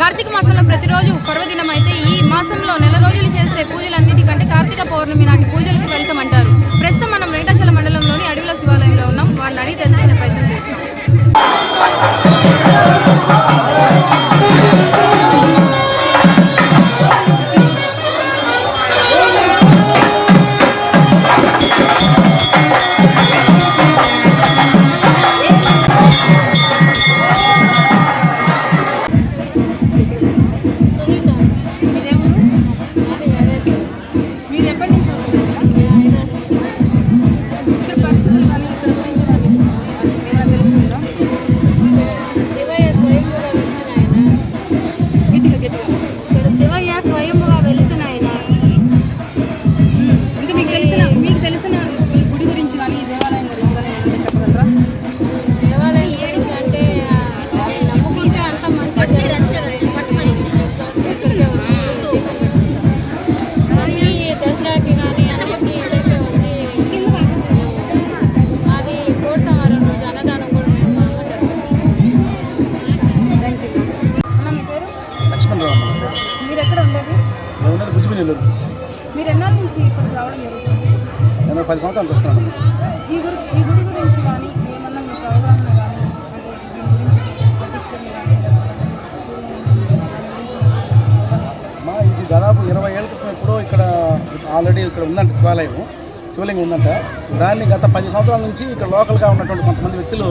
కార్తీక మాసంలో ప్రతిరోజు పర్వదినం అయితే ఈ మాసంలో నెల రోజులు చేసే పూజలన్నిటికంటే కార్తీక పౌర్ణమి నాటి పూజలకు వెళ్తామంటారు. ప్రస్తుతం మనం వెంకటాచల మండలంలోని అడవిలో శివాలయంలో ఉన్నాం. వారిని అడిగి తెలుసుకునే ప్రయత్నం చేస్తాం. మీరు ఎన్నాళ్ళ నుంచి ఇక్కడికి రావడం జరుగుతుంది? నేను 10 సంవత్సరాలు వస్తున్నాను. ఈ గుడి గురించి కానీ ఏమన్నా మీకు అవగాహన కానీ ఇది దాదాపు 20 ఏళ్ళ క్రితం ఎప్పుడో ఇక్కడ ఆల్రెడీ ఇక్కడ ఉందంట శివలింగం ఉందంట. దాన్ని గత 10 సంవత్సరాల నుంచి ఇక్కడ లోకల్గా ఉన్నటువంటి కొంతమంది వ్యక్తులు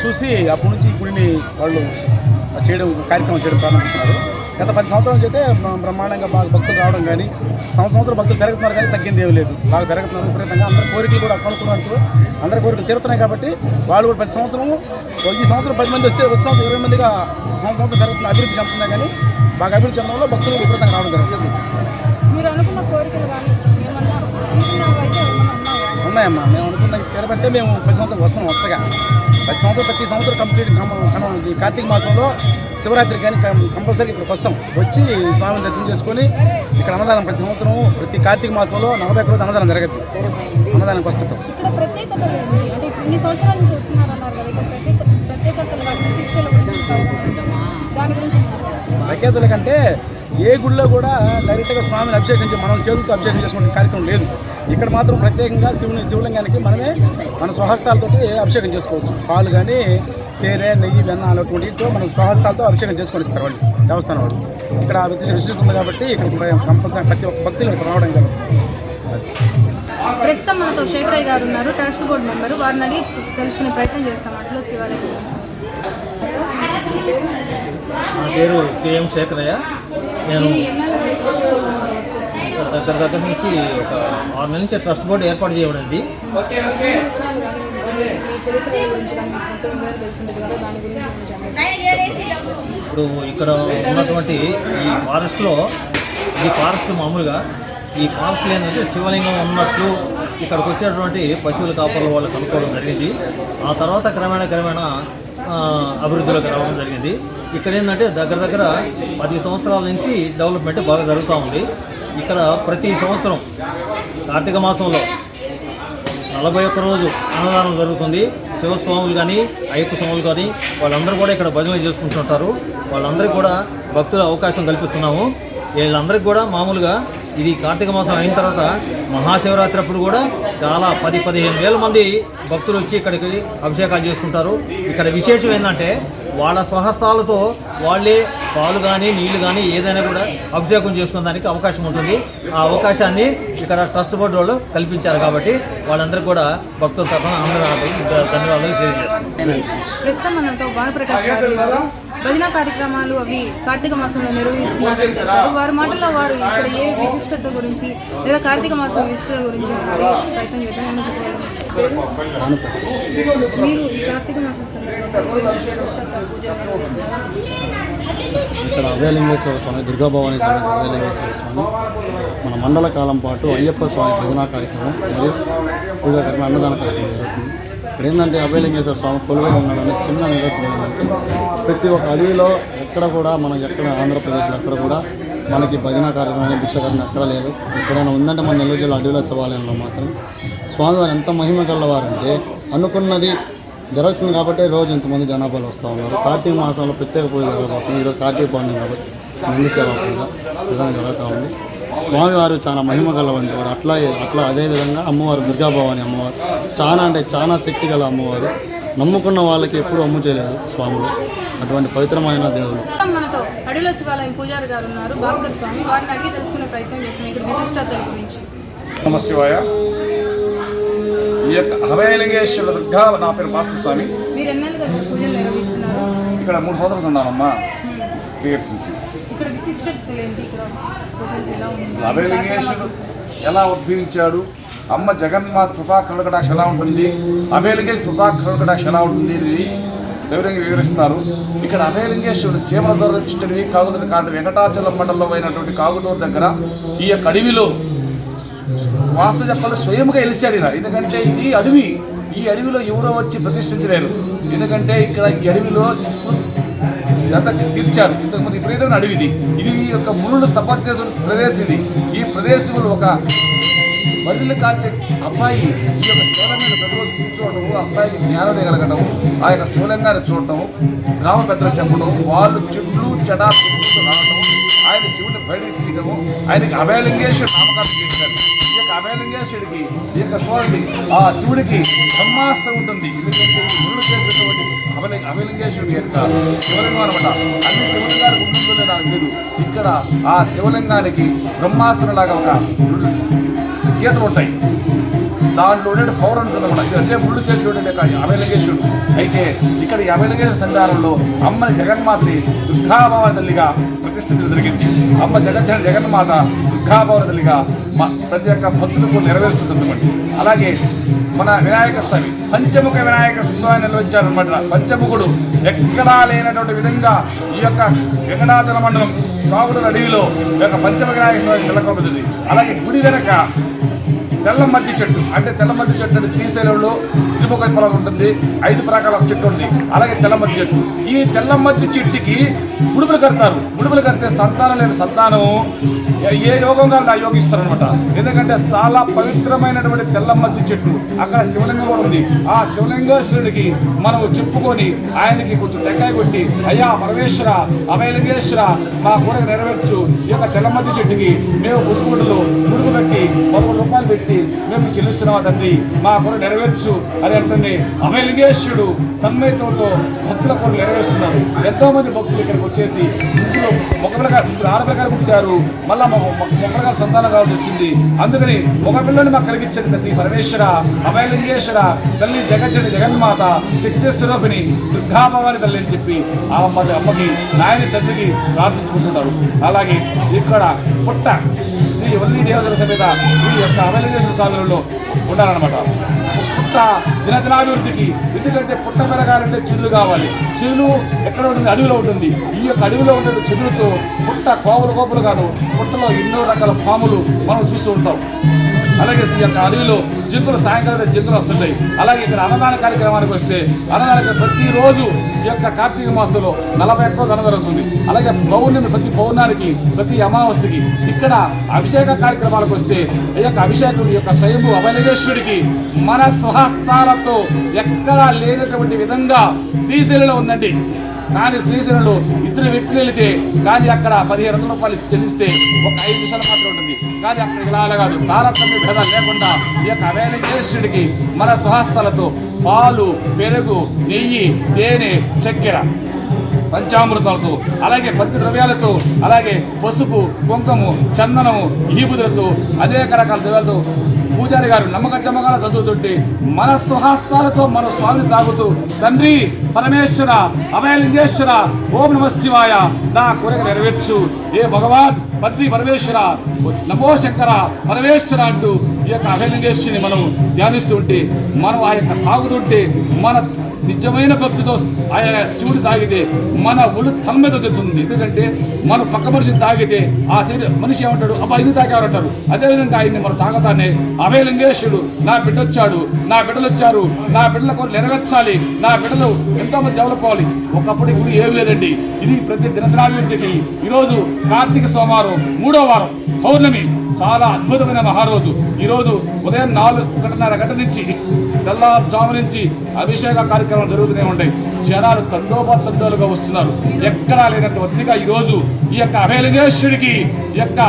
చూసి అప్పటి నుంచి ఈ గుడిని వాళ్ళు కార్యక్రమం చేయడం ప్రారంభిస్తున్నారు. గత 10 సంవత్సరాల నుంచి అయితే బ్రహ్మాండంగా బాగా భక్తులు రావడం కానీ సంవత్సరం భక్తులు పెరుగుతున్నారు కానీ తగ్గింది ఏమీ లేదు. బాగా పెరుగుతున్నారు విపరీతంగా. అందరి కోరికలు కూడా కొనుక్కున్నట్టు అందరి కోరికలు తీరుతున్నాయి కాబట్టి వాళ్ళు కూడా ప్రతి సంవత్సరం ఈ సంవత్సరం 10 మంది వస్తే వచ్చే సంవత్సరం 20 మందిగా సంవత్సరం పెరుగుతున్న అభివృద్ధి చెందుతున్నాయి. కానీ బాగా అభివృద్ధి చెందడంలో భక్తులు విపరీతంగా రావడం జరుగుతుంది. మీరు అనుకున్న కోరికలు కానీ ఉన్నాయమ్మా. మేము అనుకున్న తెరబట్టే మేము 10 సంవత్సరాలు వస్తున్నాం. వరుసగా 10 సంవత్సరాలు ప్రతి సంవత్సరం కంప్లీట్ ఈ కార్తీక మాసంలో శివరాత్రి కానీ కంపల్సరీ ఇక్కడికి వస్తాం. వచ్చి స్వామిని దర్శనం చేసుకొని ఇక్కడ అన్నదానం ప్రతి సంవత్సరం ప్రతి కార్తీక మాసంలో 40 రోజు అన్నదానం జరగదు. అన్నదానానికి వస్తుంటాం. ప్రఖ్యాతుల కంటే ఏ గుడిలో కూడా డైరెక్ట్గా స్వామిని అభిషేకించి మనం చేతులతో అభిషేకం చేసుకునే కార్యక్రమం లేదు. ఇక్కడ మాత్రం ప్రత్యేకంగా శివలింగానికి మనమే మన స్వహస్తాలతో అభిషేకం చేసుకోవచ్చు. పాలు కానీ తేనె నెయ్యి వెన్న అనేటువంటితో మనం స్వహస్తాలతో అభిషేకం చేసుకొని ఇస్తారు వాళ్ళు దేవస్థానం వాళ్ళు. ఇక్కడ విశిష్టత ఉంది కాబట్టి ఇక్కడ కంపల్సరీ ప్రతి ఒక్క భక్తులు ఇక్కడ రావడం జరుగుతుంది. ప్రస్తుతం మనతో శేఖరయ్య గారు ఉన్నారు, ట్రస్ట్ బోర్డు మెంబరు. వారిని అడిగి తెలుసుకునే ప్రయత్నం చేస్తాం. అట్లా శివాలయం. నా పేరు కేఎం శేఖరయ్య. నేను దగ్గర నుంచి ఒక 6 నెలల నుంచి ట్రస్ట్ బోర్డు ఏర్పాటు చేయబడింది. ఇప్పుడు ఇక్కడ ఉన్నటువంటి ఈ ఫారెస్ట్ మామూలుగా ఈ ఫారెస్ట్లో ఏంటంటే శివలింగం ఉన్నట్లు ఇక్కడికి వచ్చేటువంటి పశువుల కాపర్ల వాళ్ళు కనుక్కోవడం జరిగింది. ఆ తర్వాత క్రమేణా అభివృద్ధిలోకి రావడం జరిగింది. ఇక్కడ ఏంటంటే దగ్గర 10 సంవత్సరాల నుంచి డెవలప్మెంట్ బాగా జరుగుతూ ఉంది. ఇక్కడ ప్రతి సంవత్సరం కార్తీక మాసంలో 41 రోజు అన్నదానం జరుగుతుంది. శివస్వాములు కానీ అయ్యప్ప స్వాములు కానీ వాళ్ళందరూ కూడా ఇక్కడ భజనలు చేసుకుంటుంటారు. వాళ్ళందరికీ కూడా భక్తుల అవకాశం కల్పిస్తున్నాము. వీళ్ళందరికీ కూడా మామూలుగా ఇది కార్తీక మాసం అయిన తర్వాత మహాశివరాత్రి అప్పుడు కూడా చాలా 10-15 వేల మంది భక్తులు వచ్చి ఇక్కడికి అభిషేకాలు చేసుకుంటారు. ఇక్కడ విశేషం ఏంటంటే వాళ్ళ స్వహస్తాలతో వాళ్ళే పాలు కానీ నీళ్లు కానీ ఏదైనా కూడా అభిషేకం చేసుకునే దానికి అవకాశం ఉంటుంది. ఆ అవకాశాన్ని ఇక్కడ ట్రస్ట్ బోర్డు వాళ్ళు కల్పించారు కాబట్టి వాళ్ళందరూ కూడా భక్తుల తరఫున అందరూ ధన్యవాదాలు తెలియజేస్తారు. ప్రస్తుతం మనతో భానుప్రకాష్ గారు భజన కార్యక్రమాలు అవి కార్తీక మాసంలో నిర్వహిస్తున్నారు. వారి మాటల్లో వారు ఇక్కడ ఏ విశిష్టత గురించి లేదా కార్తీక మాసం విశిష్టత గురించి ప్రయత్నం చేద్దాం. మీరు ఈ కార్తీక మాసం ఇక్కడ అభయలింగేశ్వర స్వామి, దుర్గాభవాని స్వామి, అభయలింగేశ్వర స్వామి మన మండల కాలం పాటు అయ్యప్ప స్వామి భజన కార్యక్రమం మరియు పూజా కార్యక్రమం, అన్నదాన కార్యక్రమం జరుగుతుంది. ఇక్కడ ఏంటంటే అభయలింగేశ్వర స్వామి కొలువై ఉన్నాడని చిన్న నిదర్శనం ఏంటంటే ప్రతి ఒక్క అడవిలో ఎక్కడ కూడా మనం ఆంధ్రప్రదేశ్లో ఎక్కడ కూడా మనకి భజన కార్యక్రమం భిక్షకరణ ఎక్కడ లేదు. ఎక్కడైనా ఉందంటే మన నెల్లూరు జిల్లా అడవిలో శివాలయంలో మాత్రం స్వామివారు ఎంత మహిమ గలవారంటే అనుకున్నది జరుగుతుంది కాబట్టి రోజు ఇంతమంది జనాభాలు వస్తూ ఉన్నారు. కార్తీక మాసంలో ప్రత్యేక పూజ జరగబోతుంది. ఈరోజు కార్తీక పౌర్ణమి కాబట్టి నంది సేవ పూజ విధానం జరుగుతూ ఉంది. స్వామివారు చాలా మహిమ గలవంటి వారు. అట్లా అదేవిధంగా అమ్మవారు దుర్గాభవాని అమ్మవారు చాలా శక్తి గల అమ్మవారు. నమ్ముకున్న వాళ్ళకి ఎప్పుడూ అమ్ము చేయలేదు స్వాములు. అటువంటి పవిత్రమైన దేవుడు. మనతో అడవిలో శివాలయం పూజారి గారు ఉన్నారు, భాస్కర్ స్వామి. వారిని అడిగి తెలుసుకునే ప్రయత్నం చేస్తాం ఇక్కడ విశిష్టతల గురించి. నమశివాయ. ఈ యొక్క అభయలింగేశ్వర దుర్గా, నా పేరు భాస్కర్ స్వామి. మీరు ఎన్నెలుగా పూజలు నిర్వహిస్తున్నారు? ఇక్కడ 3 సంవత్సరాలు ఉన్నానమ్మా, క్రియేట్స్ నుంచి. ఇక్కడ విశిష్టతలు ఏంటి? ఇక్కడ పూజలు ఎలా ఉంది? అభయలింగేశ్వరుడు ఎలా ఉద్భవించాడు, అమ్మ జగన్మాత కృపా కరుణకటాక్ష ఎలా ఉంటుంది, అభయలింగేశ్వర కృపా కరుణకటాక్ష ఎలా ఉంటుంది ఇది శివలింగ వివరిస్తారు. ఇక్కడ అభయలింగేశ్వరుడు చీమల ద్వారా చిట్టడివి కాగుదూరు కాండ వెంకటాచలం మండలంలో అయినటువంటి కాగుటూరు దగ్గర ఈ యొక్క అడవిలో వాస్తు చెప్పాలి స్వయంగా వెలిసాడు ఇలా. ఎందుకంటే ఇది అడవి, ఈ అడవిలో ఎవరో వచ్చి ప్రతిష్ఠించలేరు. ఎందుకంటే ఇక్కడ ఈ అడవిలో ఇదంతా తీర్చారు. ఇంతకుముందు విపరీతమైన అడవి ఇది యొక్క మునులు తపస్సు చేసిన ప్రదేశం ఇది. ఈ ప్రదేశంలో ఒక బదిలు కాసే అబ్బాయి ఈ యొక్క శివలింగం మీద ప్రతిరోజు కూర్చోవడం, అబ్బాయికి జ్ఞానం కలగడం, ఆ యొక్క శివలింగాన్ని చూడటం, గ్రామ పెద్దలు చెప్పడం, వాళ్ళు చెట్లు చెడా రావడం, ఆయన శివుని బయటకు తీయడము, ఆయనకి అభయలింగేశ్వరుడు నామకరణం చేశారు. ఈ యొక్క అభయలింగేశ్వరుడికి ఈ యొక్క చూడండి ఆ శివుడికి బ్రహ్మాస్త్రం ఉంటుంది. ఎందుకంటే మునులు చేసినటువంటి అభయలింగేశ్వరుడి యొక్క శివలింగం అనమాట. అన్ని శివలింగానికి ఉంటుందో నాకు లేదు. ఇక్కడ ఆ శివలింగానికి బ్రహ్మాస్త్రం లాగా ఒక గీతలు ఉంటాయి. దాంట్లో ఉండే పవర్ ఉంటుందన్నమాట. ఇది అదే ముళ్ళు చేసేటువంటి అభయలింగేశ్వరుడు. అయితే ఇక్కడ ఈ అభయలింగేశ్వర సంచారంలో అమ్మని జగన్మాతని దుర్గాభవాని తల్లిగా ప్రతిష్ఠించడం జరిగింది. అమ్మ జగన్మాత దుర్గాభవాని తల్లిగా ప్రతి ఒక్క భక్తులకు నెరవేరుస్తుందన్నమాట. అలాగే మన వినాయక స్వామి పంచముఖ వినాయక స్వామి నిర్వహించారనమాట. పంచముఖుడు ఎక్కడా లేనటువంటి విధంగా ఈ యొక్క వెంకటాచల మండలం కాగుటూరు అడవిలో ఈ యొక్క పంచముఖ వినాయక స్వామి నెలకొల్పుతుంది. అలాగే గుడి వెనక తెల్లమద్ది చెట్టు, అంటే తెల్లమద్ది చెట్టు అంటే శ్రీశైలంలో త్రిముఖ పొలం ఉంటుంది, 5 ప్రకారాల చెట్టు ఉంది. అలాగే తెల్లమద్ది చెట్టు, ఈ తెల్లమద్ది చెట్టుకి గుడుపులు కడతారు. గుడుపులు కడితే సంతానం లేని సంతానం ఏ యోగంగా ఆ యోగిస్తారనమాట. ఎందుకంటే చాలా పవిత్రమైనటువంటి తెల్లమద్ది చెట్టు, అక్కడ శివలింగం కూడా ఉంది. ఆ శివలింగేశ్వరుడికి మనం చెప్పుకొని ఆయనకి కొంచెం టెంకాయ కొట్టి, అయ్యా పరమేశ్వర అభయలింగేశ్వర మా కోరిక నెరవేర్చు, ఈ యొక్క తెల్లమద్ది చెట్టుకి మేము పుసుగుడులో గుడుపు కట్టి 11 రూపాయలు పెట్టి మేము చెల్లిస్తున్నాం తండ్రి, మా కొరకు నెరవేర్చు అని అంటే అభయలింగేశ్వరుడు తన్మయత్వంతో భక్తుల కొరకు నెరవేరుస్తున్నారు. ఎంతో మంది భక్తులు ఇక్కడికి వచ్చేసి ఇందులో ఆడపిల్లగా పుట్టారు, మళ్ళా మొక్కలుగా సంతానం కావాల్సి వచ్చింది. అందుకని ఒక పిల్లని మాకు కలిగించండి తండ్రి పరమేశ్వర అభయలింగేశ్వర తల్లి జగన్మాత శక్తి స్వరూపిణి దుర్గాభవాని తల్లి అని చెప్పి ఆ అమ్మకి నాయని తండ్రికి ప్రార్థించుకుంటున్నారు. అలాగే ఇక్కడ పుట్ట శ్రీ వల్లి దేవతల సమేత ఈ యొక్క అభయలింగేశ్వర స్వాములలో ఉండాలన్నమాట. పుట్ట దినదినాభివృద్ధికి, ఎందుకంటే పుట్ట పెరగాలంటే చిల్లు కావాలి. చిల్లు ఎక్కడ ఉంటుంది? అడవిలో ఉంటుంది. ఈ యొక్క అడవిలో ఉండే చిల్లుతో పుట్ట కోపులు కాదు, పుట్టలో ఎన్నో రకాల పాములు మనం చూస్తూ ఉంటాం. అలాగే ఈ యొక్క అడవిలో జింకులు సాయంకాలం జింకులు వస్తుంటాయి. అలాగే ఇక్కడ అన్నదాన కార్యక్రమానికి వస్తే అన్నదాన ప్రతిరోజు ఈ యొక్క కార్తీక మాసంలో 41 అన్న జరుగుతుంది. అలాగే పౌర్ణమి ప్రతి పౌర్ణానికి ప్రతి అమావాస్యకి ఇక్కడ అభిషేక కార్యక్రమాలకు వస్తే ఈ యొక్క అభిషేకం ఈ యొక్క స్వయంభూ అభయలింగేశ్వరుడికి మన స్వహస్తాలతో ఎక్కడా లేనటువంటి విధంగా శ్రీశైలంలో ఉందండి. కానీ శ్రీశైలంలో 2 వ్యక్తులు వెళితే కానీ అక్కడ 1500 రూపాయలు చెల్లిస్తే ఒక 5 నిమిషాలు మాత్రం ఉంటుంది. కానీ అక్కడ ఇలా కాదు, తారతమ్య భేదాలు లేకుండా ఈ యొక్క అభయలింగేశ్వరుడికి మన స్వహస్తాలతో పాలు, పెరుగు, నెయ్యి, తేనె, చక్కెర, పంచామృతాలతో, అలాగే పత్తి ద్రవ్యాలతో, అలాగే పసుపు, కుంకుమ, చందనము, ఈబుదులతో అనేక రకాల ద్రవ్యాలతో పూజారి గారు నమ్మకం చదువుతుంటే మన స్వహస్తాలతో మన స్వామిని తాగుతూ తండ్రి పరమేశ్వర అభయలింగేశ్వర ఓం నమ శివాయ నా కోరిక నెరవేర్చు, ఏ భగవాన్ పత్రి పరమేశ్వర నమో శంకర పరమేశ్వర అంటూ ఈ యొక్క అభయలింగేశ్వరిని మనం ధ్యానిస్తూ ఉంటే, మనం ఆ యొక్క తాగుతుంటే మన నిజమైన భక్తితో ఆయన శివుడు తాగితే మన ఒళ్ళు తన్మయత తెస్తుంది. ఎందుకంటే మనం పక్క మనిషిని తాగితే ఆ మనిషి ఏమంటాడు, అబ్బా ఇది తాగారంటారు. అదేవిధంగా ఆయన్ని మనం తాగతానే అభయలింగేశ్వరుడు నా బిడ్డ వచ్చాడు, నా బిడ్డలు వచ్చారు, నా బిడ్డల కొరకు నెరవేర్చాలి, నా బిడ్డలు ఎంతోమంది డెవలప్ అవ్వాలి. ఒకప్పుడు ఇప్పుడు ఏమి లేదండి. ఇది ప్రతి దినదినాభివృద్ధికి ఈరోజు కార్తీక సోమవారం 3వ వారం పౌర్ణమి చాలా అద్భుతమైన మహారోజు. ఈరోజు ఉదయం 4:30 గంటల నుంచి తెల్లవారుజాము నుంచి అభిషేక కార్యక్రమం కార్యక్రమాలు జరుగుతూనే ఉంటాయి. జనాలు తండోపతండోలుగా వస్తున్నారు. ఎక్కడా లేనంత వదిలిగా ఈరోజు ఈ యొక్క అభయలింగేశ్వరుడికి ఈ యొక్క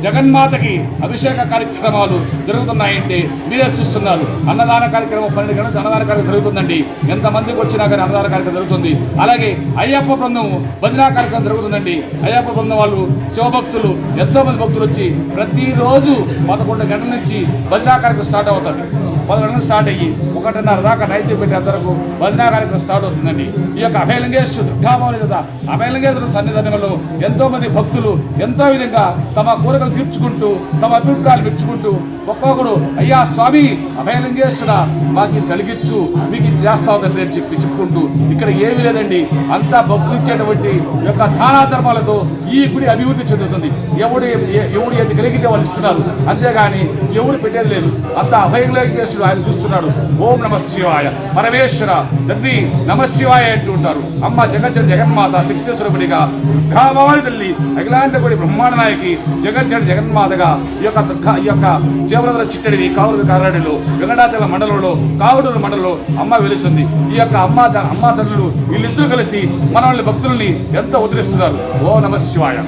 జగన్మాతకి అభిషేక కార్యక్రమాలు జరుగుతున్నాయంటే మీరే చూస్తున్నారు. అన్నదాన కార్యక్రమం 12 గంటలకు అన్నదాన కార్యక్రమం జరుగుతుందండి. ఎంతమందికి వచ్చినా కానీ అన్నదాన కార్యక్రమం జరుగుతుంది. అలాగే అయ్యప్ప బృందం భజనా కార్యక్రమం జరుగుతుందండి. అయ్యప్ప బృందం వాళ్ళు శివభక్తులు ఎంతో మంది భక్తులు వచ్చి ప్రతిరోజు 11 గంటల నుంచి భజనా కార్యక్రమం స్టార్ట్ అవుతుంది. 10 గంటలకు స్టార్ట్ అయ్యి 1:30 దాకా నైట్ పెట్టి అంతవరకు భజనా కార్యక్రమం స్టార్ట్ అవుతుందండి. ఈ యొక్క అభయలింగేశ్వర దుర్గాభవని కదా అభయలింగేశ్వర సన్నిధానంలో ఎంతో మంది భక్తులు ఎంతో విధంగా తమ కోరికలు తీర్చుకుంటూ తమ అభిప్రాయాలు మెచ్చుకుంటూ ఒక్కొక్కడు అయ్యా స్వామి అభయలింగేశ్వర మాకు కలిగించు మీకు ఇది చేస్తా ఉందని అని చెప్పుకుంటూ ఇక్కడ ఏమీ లేదండి. అంతా భక్తులు ఇచ్చేటువంటి యొక్క దానా ధర్మాలతో ఈ గుడి అభివృద్ధి చెందుతుంది. ఎవడు ఏది కలిగితే వాళ్ళు ఇస్తున్నారు, అంతేగాని ఎవడు పెట్టేది లేదు. అంతా అభయలింగేశ్వరుడు ఆయన చూస్తున్నాడు. ఓం నమ శివాయ పరమేశ్వర తండ్రి నమ శివాయ అంటూ ఉంటారు. అమ్మ జగన్మాత శక్తి స్వరూపుడిగా దుర్గాభవాని తల్లి అఖిలాండకోటి బ్రహ్మాండ నాయకి జగన్మాతగా ఈ యొక్క చేపల చిట్టడివి కావురు కారడిలో వెంకటాచల మండలంలో కావుడూరు మండలంలో అమ్మ వెలుస్తుంది. ఈ యొక్క అమ్మ తల్లులు వీళ్ళిద్దరూ కలిసి మనల్ని భక్తుల్ని ఎంతో ఉద్ధరిస్తున్నారు. ఓ నమ శివాయ.